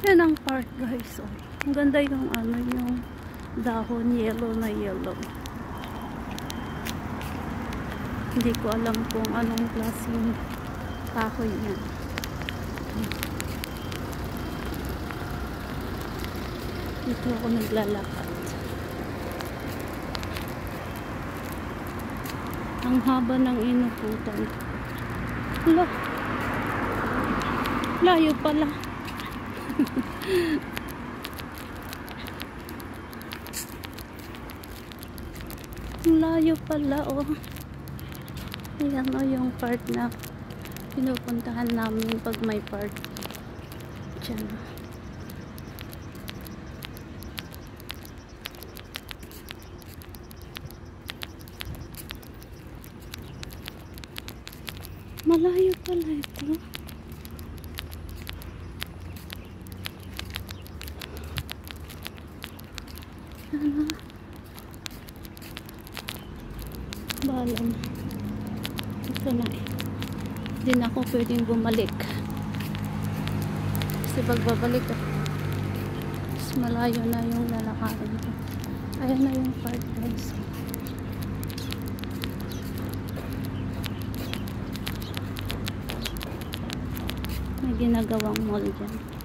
Yan ang park guys. Oh. Ang ganda yung ano, yung dahon, yellow na yellow. Hindi ko alam kung anong klaseng kahoy yan. Dito ako naglalakad. Ang haba ng inuputan. Hala. Layo pala. Layo pala, oh. Ayan, oh, yung part na pinupuntahan namin pag may party. Diyan. Malayo pala ito. Sana. Balam. Ito na eh. Hindi na ako pwedeng bumalik. Kasi pagbabalik mas malayo na yung lalakarin ko. Ayan na yung park guys. May ginagawang mall dyan.